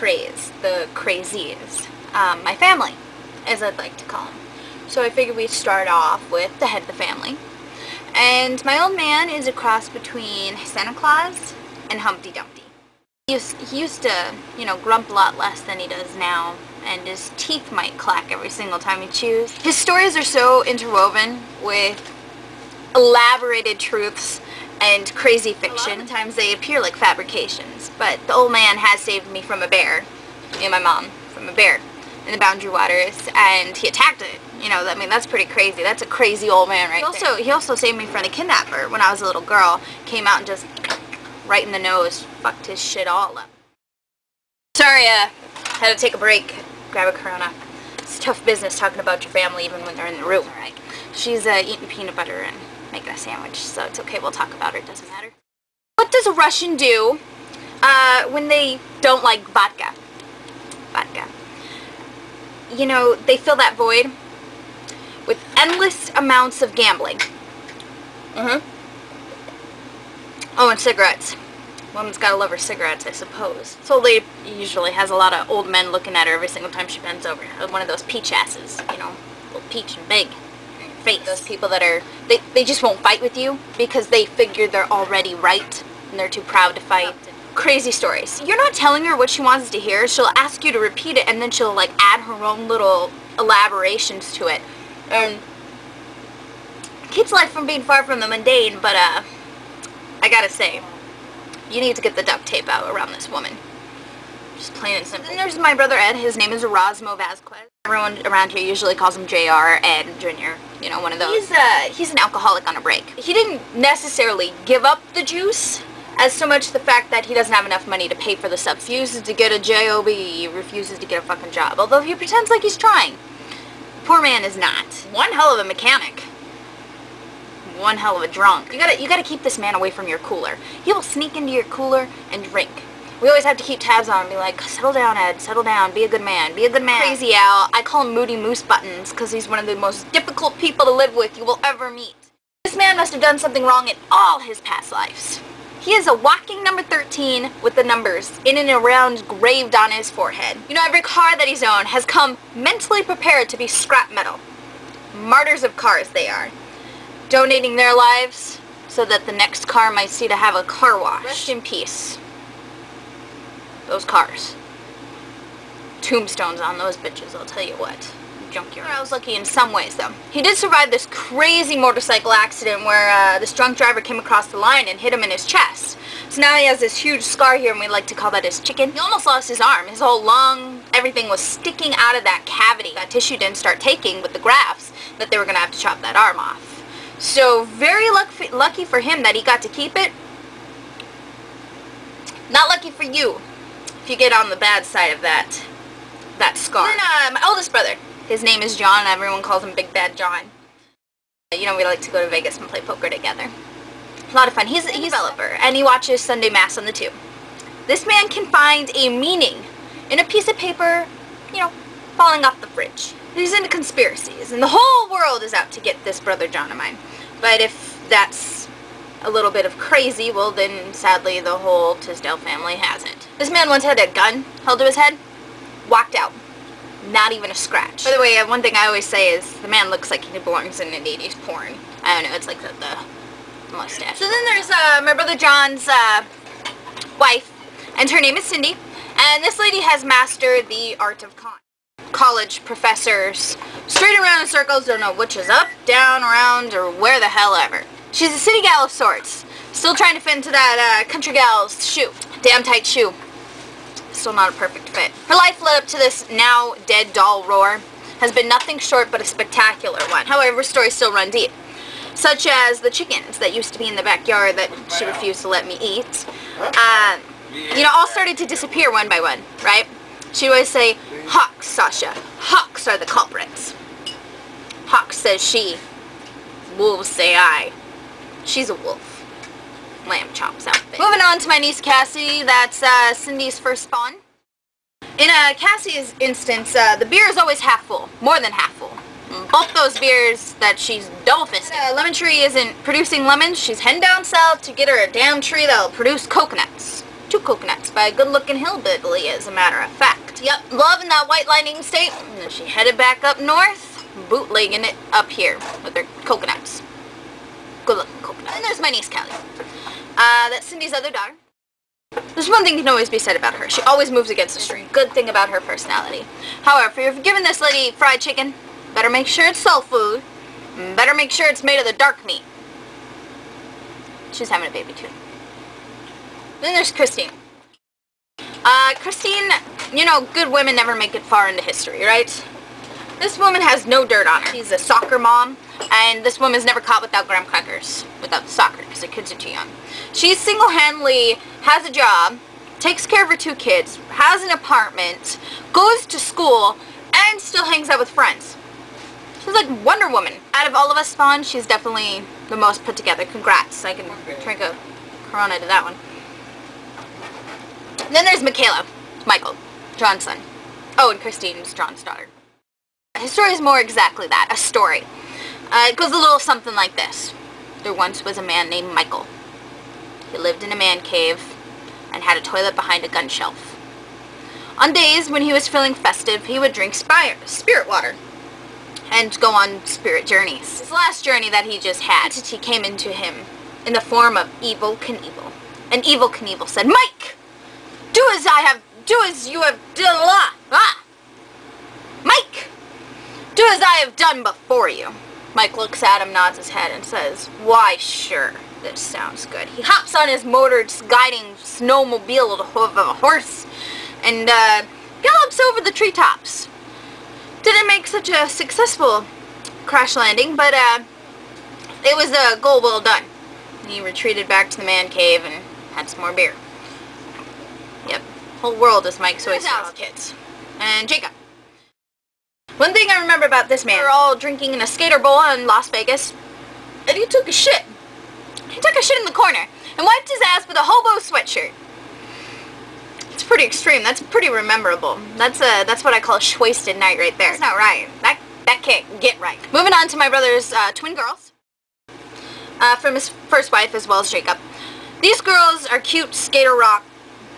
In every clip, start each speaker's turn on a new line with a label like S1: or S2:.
S1: craze, the crazies. My family, as I'd like to call them. So I figured we'd start off with the head of the family. And my old man is a cross between Santa Claus and Humpty Dumpty. He used to, you know, grump a lot less than he does now, and his teeth might clack every single time he chews. His stories are so interwoven with elaborated truths and crazy fiction. A lot of times they appear like fabrications, but the old man has saved me from a bear, me and my mom, from a bear in the Boundary Waters, and he attacked it. You know, I mean, that's pretty crazy. That's a crazy old man right there. He also saved me from the kidnapper when I was a little girl. Came out and just right in the nose, fucked his shit all up. Sorry, had to take a break, grab a Corona. It's tough business talking about your family even when they're in the room. Alright. She's eating peanut butter and making a sandwich, so it's okay, we'll talk about it, doesn't matter. What does a Russian do when they don't like vodka? Vodka. You know, they fill that void with endless amounts of gambling. Oh, and cigarettes. Woman's gotta love her cigarettes, I suppose. This old lady usually has a lot of old men looking at her every single time she bends over. One of those peach asses, you know, little peach and big in your face. Those people that are, they just won't fight with you because they figure they're already right and they're too proud to fight. Crazy stories. You're not telling her what she wants to hear. She'll ask you to repeat it and then she'll like add her own little elaborations to it. And keeps life from being far from the mundane, but I gotta say, you need to get the duct tape out around this woman. Just plain and simple. Then there's my brother Ed. His name is Erasmo Vasquez. Everyone around here usually calls him JR, Ed, Jr., you know, one of those. He's an alcoholic on a break. He didn't necessarily give up the juice, as so much the fact that he doesn't have enough money to pay for the stuff. He refuses to get a job, he refuses to get a fucking job, although he pretends like he's trying. Poor man is not. One hell of a mechanic. One hell of a drunk. You gotta keep this man away from your cooler. He will sneak into your cooler and drink. We always have to keep tabs on him, be like, settle down, Ed, settle down, be a good man, be a good man. Crazy Al. I call him Moody Moose Buttons because he's one of the most difficult people to live with you will ever meet. This man must have done something wrong in all his past lives. He is a walking number 13 with the numbers in and around graved on his forehead. You know, every car that he's owned has come mentally prepared to be scrap metal. Martyrs of cars they are. Donating their lives so that the next car might see to have a car wash. Rest in peace. Those cars. Tombstones on those bitches, I'll tell you what. Junkyard. I was lucky in some ways though. He did survive this crazy motorcycle accident where this drunk driver came across the line and hit him in his chest. So now he has this huge scar here and we like to call that his chicken. He almost lost his arm. His whole lung, everything was sticking out of that cavity. That tissue didn't start taking with the grafts that they were going to have to chop that arm off. So very lucky for him that he got to keep it. Not lucky for you if you get on the bad side of that scar. Then my oldest brother. His name is John, everyone calls him Big Bad John. You know, we like to go to Vegas and play poker together. A lot of fun. He's a developer, and he watches Sunday Mass on the tube. This man can find a meaning in a piece of paper, you know, falling off the fridge. He's into conspiracies, and the whole world is out to get this brother John of mine. But if that's a little bit of crazy, well then, sadly, the whole Tisdale family has it. This man once had a gun held to his head, walked out. Not even a scratch. By the way, one thing I always say is the man looks like he belongs in an 80s porn. I don't know, it's like the mustache. So then there's my brother John's wife, and her name is Cindy, and this lady has mastered the art of con. College professors, straight around in circles, don't know which is up, down, around, or where the hell ever. She's a city gal of sorts, still trying to fit into that country gal's shoe. Damn tight shoe. Still not a perfect fit. Her life led up to this now dead doll roar has been nothing short but a spectacular one. However, stories still run deep. Such as the chickens that used to be in the backyard that she refused to let me eat. You know, all started to disappear one by one, right? She'd always say, "Hawks, Sasha. Hawks are the culprits." Hawk says she. Wolves say I. She's a wolf. Lamb chops outfit. Moving on to my niece Cassie, that's Cindy's first spawn. In Cassie's instance, the beer is always half full, more than half full. Both those beers that she's double-fisted. Lemon Tree isn't producing lemons, she's heading down south to get her a damn tree that'll produce coconuts. 2 coconuts by a good-looking hillbilly, as a matter of fact. Yep, loving that White Lightning State. And then she headed back up north, bootlegging it up here with her coconuts. Good-looking coconuts. And there's my niece, Callie. That's Cindy's other daughter. There's one thing that can always be said about her. She always moves against the stream. Good thing about her personality. However, if you're giving this lady fried chicken, better make sure it's soul food. Better make sure it's made of the dark meat. She's having a baby too. Then there's Christine. Christine, you know, good women never make it far into history, right? This woman has no dirt on her. She's a soccer mom, and this woman's never caught without graham crackers, without soccer, because her kids are too young. She single-handedly has a job, takes care of her 2 kids, has an apartment, goes to school, and still hangs out with friends. She's like Wonder Woman. Out of all of us Spawn, she's definitely the most put together. Congrats. I can drink a Corona to that one. And then there's Michaela. Michael. John's son. Oh, and Christine's John's daughter. His story is more exactly that. A story. It goes a little something like this. There once was a man named Michael. He lived in a man cave and had a toilet behind a gun shelf. On days when he was feeling festive, he would drink spirit water and go on spirit journeys. His last journey that he just had, entity came into him in the form of Evil Knievel. And Evil Knievel said, "Mike, do as you have done. Mike, do as I have done before you." Mike looks at him, nods his head, and says, "Why, sure, this sounds good." He hops on his motor guiding snowmobile of a horse and gallops over the treetops. Didn't make such a successful crash landing, but it was a goal well done. He retreated back to the man cave and had some more beer. Yep, whole world is Mike's oyster. Kids. And Jacob. One thing I remember about this man, we were all drinking in a skater bowl in Las Vegas, and he took a shit. He took a shit in the corner and wiped his ass with a hobo sweatshirt. It's pretty extreme. That's pretty rememberable. That's what I call a shwasted night right there. That's not right. That can't get right. Moving on to my brother's twin girls. From his first wife as well as Jacob. These girls are cute skater rock,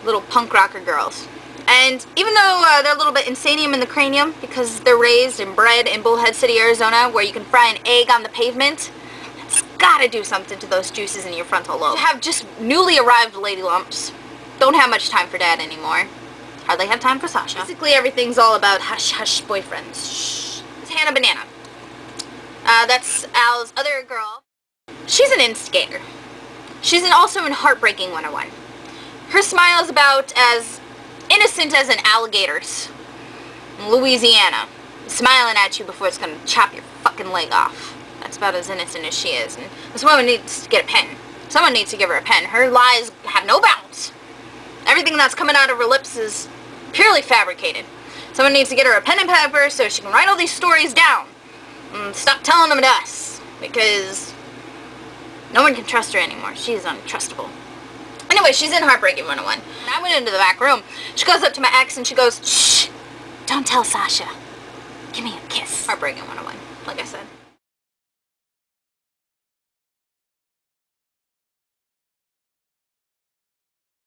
S1: little punk rocker girls. And even though they're a little bit insanium in the cranium because they're raised and bred in Bullhead City, Arizona, where you can fry an egg on the pavement, it's gotta do something to those juices in your frontal lobe. To have just newly arrived lady lumps. Don't have much time for Dad anymore. Hardly have time for Sasha. Basically everything's all about hush-hush boyfriends. Shh. It's Hannah Banana. That's Al's other girl. She's an instigator. She's also in Heartbreaking 101. Her smile is about as innocent as an alligator's in Louisiana. Smiling at you before it's gonna chop your fucking leg off. That's about as innocent as she is. And this woman needs to get a pen. Someone needs to give her a pen. Her lies have no bounds. Everything that's coming out of her lips is purely fabricated. Someone needs to get her a pen and paper so she can write all these stories down. And stop telling them to us. Because no one can trust her anymore. She's untrustable. Anyway, she's in Heartbreaking 101. And I went into the back room. She goes up to my ex and she goes, "Shh, don't tell Sasha. Give me a kiss." Heartbreaking 101, like I said.